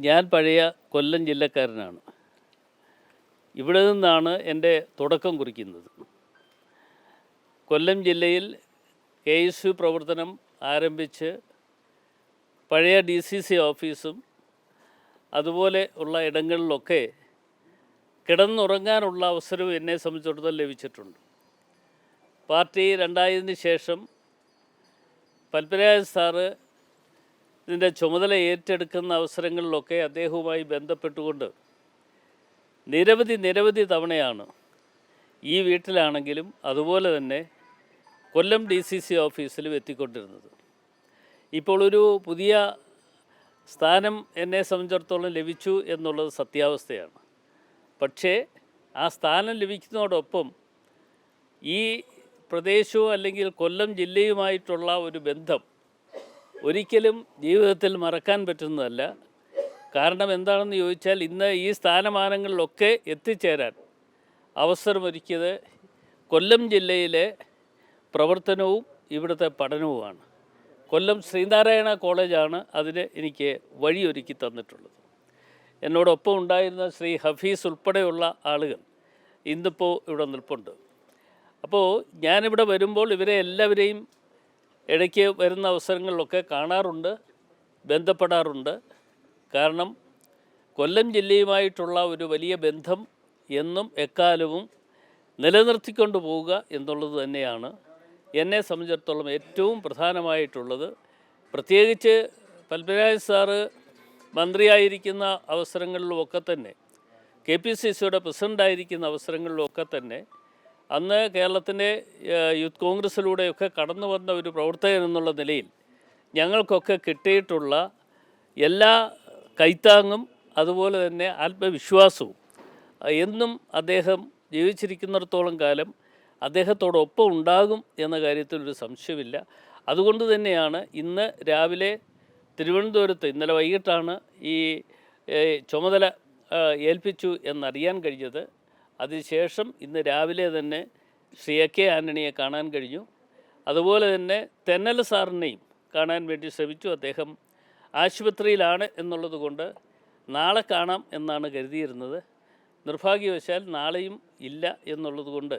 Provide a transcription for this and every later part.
ഞാൻ പഴയ കൊല്ലം ജില്ലക്കാരനാണ്. ഇവിടെ നിന്നാണ് എൻ്റെ തുടക്കം കുറിക്കുന്നത്. കൊല്ലം ജില്ലയിൽ KSU പ്രവർത്തനം ആരംഭിച്ച് പഴയ DCC ഓഫീസും അതുപോലെ ഉള്ള ഇടങ്ങളിലൊക്കെ കിടന്നുറങ്ങാനുള്ള അവസരവും എന്നെ സംബന്ധിച്ചിടത്തോളം ലഭിച്ചിട്ടുണ്ട്. പാർട്ടി 2000-ന് ശേഷം പത്മരാജൻ സാറ് ഇതിൻ്റെ ചുമതല ഏറ്റെടുക്കുന്ന അവസരങ്ങളിലൊക്കെ അദ്ദേഹവുമായി ബന്ധപ്പെട്ടുകൊണ്ട് നിരവധി തവണയാണ് ഈ വീട്ടിലാണെങ്കിലും അതുപോലെ തന്നെ കൊല്ലം DCC ഓഫീസിലും എത്തിക്കൊണ്ടിരുന്നത്. ഇപ്പോൾ ഒരു പുതിയ സ്ഥാനം എന്നെ സംബന്ധിച്ചിടത്തോളം ലഭിച്ചു എന്നുള്ളത് സത്യാവസ്ഥയാണ്. പക്ഷേ ആ സ്ഥാനം ലഭിക്കുന്നതോടൊപ്പം ഈ പ്രദേശവും അല്ലെങ്കിൽ കൊല്ലം ജില്ലയുമായിട്ടുള്ള ഒരു ബന്ധം ഒരിക്കലും ജീവിതത്തിൽ മറക്കാൻ പറ്റുന്നതല്ല. കാരണം എന്താണെന്ന് ചോദിച്ചാൽ ഇന്ന് ഈ സ്ഥാനമാനങ്ങളിലൊക്കെ എത്തിച്ചേരാൻ അവസരമൊരുക്കിയത് കൊല്ലം ജില്ലയിലെ പ്രവർത്തനവും ഇവിടുത്തെ പഠനവുമാണ്. കൊല്ലം ശ്രീനാരായണ കോളേജാണ് അതിന് എനിക്ക് വഴിയൊരുക്കി തന്നിട്ടുള്ളത്. എന്നോടൊപ്പം ഉണ്ടായിരുന്ന ശ്രീ ഹഫീസ് ഉൾപ്പെടെയുള്ള ആളുകൾ ഇന്നിപ്പോൾ ഇവിടെ നിൽപ്പുണ്ട്. അപ്പോൾ ഞാനിവിടെ വരുമ്പോൾ ഇവരെ എല്ലാവരെയും ഇടയ്ക്ക് വരുന്ന അവസരങ്ങളിലൊക്കെ കാണാറുണ്ട്, ബന്ധപ്പെടാറുണ്ട്. കാരണം കൊല്ലം ജില്ലയുമായിട്ടുള്ള ഒരു വലിയ ബന്ധം എന്നും എക്കാലവും നിലനിർത്തിക്കൊണ്ട് പോവുക എന്നുള്ളത് തന്നെയാണ് എന്നെ സംബന്ധിച്ചിടത്തോളം ഏറ്റവും പ്രധാനമായിട്ടുള്ളത്. പ്രത്യേകിച്ച് പത്മരാജൻ സാറ് മന്ത്രിയായിരിക്കുന്ന അവസരങ്ങളിലുമൊക്കെ തന്നെ KPCCയുടെ പ്രസിഡൻ്റായിരിക്കുന്ന അവസരങ്ങളിലുമൊക്കെ തന്നെ അന്ന് കേരളത്തിൻ്റെ യൂത്ത് കോൺഗ്രസ്സിലൂടെയൊക്കെ കടന്നു വന്ന ഒരു പ്രവർത്തകൻ എന്നുള്ള നിലയിൽ ഞങ്ങൾക്കൊക്കെ കിട്ടിയിട്ടുള്ള എല്ലാ കൈത്താങ്ങും അതുപോലെ തന്നെ ആത്മവിശ്വാസവും എന്നും അദ്ദേഹം ജീവിച്ചിരിക്കുന്നിടത്തോളം കാലം അദ്ദേഹത്തോടൊപ്പം ഉണ്ടാകും എന്ന കാര്യത്തിലൊരു സംശയമില്ല. അതുകൊണ്ട് തന്നെയാണ് ഇന്ന് രാവിലെ തിരുവനന്തപുരത്ത് ഇന്നലെ വൈകിട്ടാണ് ഈ ചുമതല ഏൽപ്പിച്ചു എന്നറിയാൻ കഴിഞ്ഞത്. അതിനുശേഷം ഇന്ന് രാവിലെ തന്നെ ശ്രീ AK ആൻ്റണിയെ കാണാൻ കഴിഞ്ഞു. അതുപോലെ തന്നെ തെന്നൽ സാറിനെയും കാണാൻ വേണ്ടി ശ്രമിച്ചു. അദ്ദേഹം ആശുപത്രിയിലാണ് എന്നുള്ളത് കൊണ്ട് നാളെ കാണാം എന്നാണ് കരുതിയിരുന്നത്. നിർഭാഗ്യവശാൽ നാളെയും ഇല്ല എന്നുള്ളത് കൊണ്ട്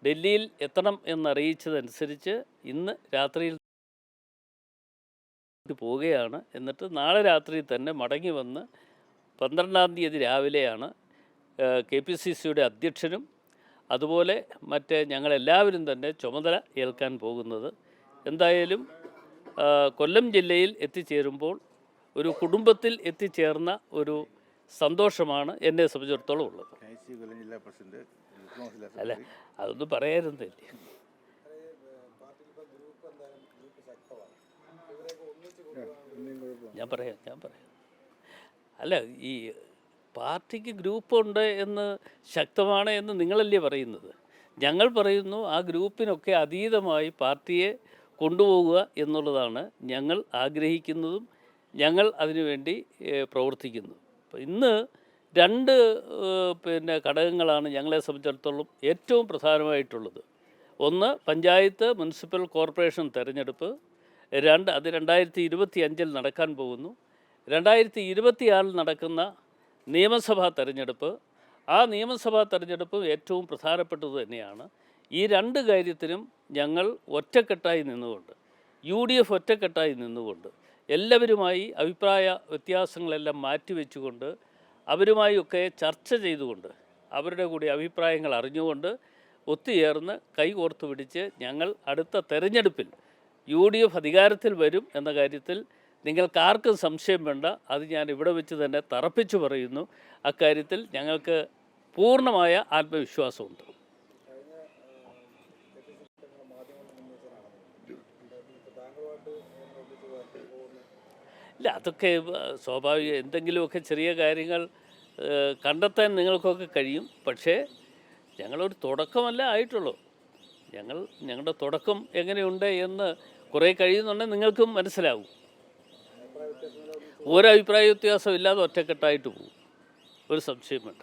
ഡൽഹിയിൽ എത്തണം എന്നറിയിച്ചതനുസരിച്ച് ഇന്ന് രാത്രിയിൽ പോവുകയാണ്. എന്നിട്ട് നാളെ രാത്രി തന്നെ മടങ്ങി വന്ന് 12-ാം തീയതി രാവിലെയാണ് KPCCയുടെ അധ്യക്ഷനും അതുപോലെ മറ്റ് ഞങ്ങളെല്ലാവരും തന്നെ ചുമതല ഏൽക്കാൻ പോകുന്നത്. എന്തായാലും കൊല്ലം ജില്ലയിൽ എത്തിച്ചേരുമ്പോൾ ഒരു കുടുംബത്തിൽ എത്തിച്ചേർന്ന ഒരു സന്തോഷമാണ് എന്നെ സംബന്ധിച്ചിടത്തോളം ഉള്ളത്. അല്ല, അതൊന്നും പറയാറുന്നില്ല. ഞാൻ പറയാം. അല്ല, ഈ പാർട്ടിക്ക് ഗ്രൂപ്പുണ്ട് എന്ന് ശക്തമാണ് എന്ന് നിങ്ങളല്ലേ പറയുന്നത്. ഞങ്ങൾ പറയുന്നു ആ ഗ്രൂപ്പിനൊക്കെ അതീതമായി പാർട്ടിയെ കൊണ്ടുപോകുക എന്നുള്ളതാണ് ഞങ്ങൾ ആഗ്രഹിക്കുന്നതും ഞങ്ങൾ അതിനുവേണ്ടി പ്രവർത്തിക്കുന്നു. അപ്പോൾ ഇന്ന് രണ്ട് ഘടകങ്ങളാണ് ഞങ്ങളെ സംബന്ധിച്ചിടത്തോളം ഏറ്റവും പ്രധാനമായിട്ടുള്ളത്. ഒന്ന്, പഞ്ചായത്ത് മുനിസിപ്പൽ കോർപ്പറേഷൻ തെരഞ്ഞെടുപ്പ്. അത് 2025-ൽ നടക്കാൻ പോകുന്നു. 2026-ൽ നടക്കുന്ന നിയമസഭാ തെരഞ്ഞെടുപ്പ്. ആ നിയമസഭാ തെരഞ്ഞെടുപ്പ് ഏറ്റവും പ്രധാനപ്പെട്ടത് തന്നെയാണ്. ഈ രണ്ട് കാര്യത്തിനും ഞങ്ങൾ ഒറ്റക്കെട്ടായി നിന്നുകൊണ്ട്, UDF ഒറ്റക്കെട്ടായി നിന്നുകൊണ്ട്, എല്ലാവരുമായി അഭിപ്രായ വ്യത്യാസങ്ങളെല്ലാം മാറ്റിവെച്ചുകൊണ്ട് അവരുമായൊക്കെ ചർച്ച ചെയ്തുകൊണ്ട് അവരുടെ കൂടി അഭിപ്രായങ്ങൾ അറിഞ്ഞുകൊണ്ട് ഒത്തുചേർന്ന് കൈകോർത്ത് പിടിച്ച് ഞങ്ങൾ അടുത്ത തെരഞ്ഞെടുപ്പിൽ UDF അധികാരത്തിൽ വരും എന്ന കാര്യത്തിൽ നിങ്ങൾക്കാർക്കും സംശയം വേണ്ട. അത് ഞാൻ ഇവിടെ വെച്ച് തന്നെ തറപ്പിച്ചു പറയുന്നു. അക്കാര്യത്തിൽ ഞങ്ങൾക്ക് പൂർണ്ണമായ ആത്മവിശ്വാസമുണ്ട്. ഇല്ല, അതൊക്കെ സ്വാഭാവിക. എന്തെങ്കിലുമൊക്കെ ചെറിയ കാര്യങ്ങൾ കണ്ടെത്താൻ നിങ്ങൾക്കൊക്കെ കഴിയും. പക്ഷേ ഞങ്ങളൊരു തുടക്കമല്ല ആയിട്ടുള്ളൂ. ഞങ്ങളുടെ തുടക്കം എങ്ങനെയുണ്ട് എന്ന് കുറേ കഴിയുന്നുണ്ടെങ്കിൽ നിങ്ങൾക്കും മനസ്സിലാവും. ഒരഭിപ്രായ വ്യത്യാസം ഇല്ലാതെ ഒറ്റക്കെട്ടായിട്ട് പോകും. ഒരു സംശയം വേണ്ട.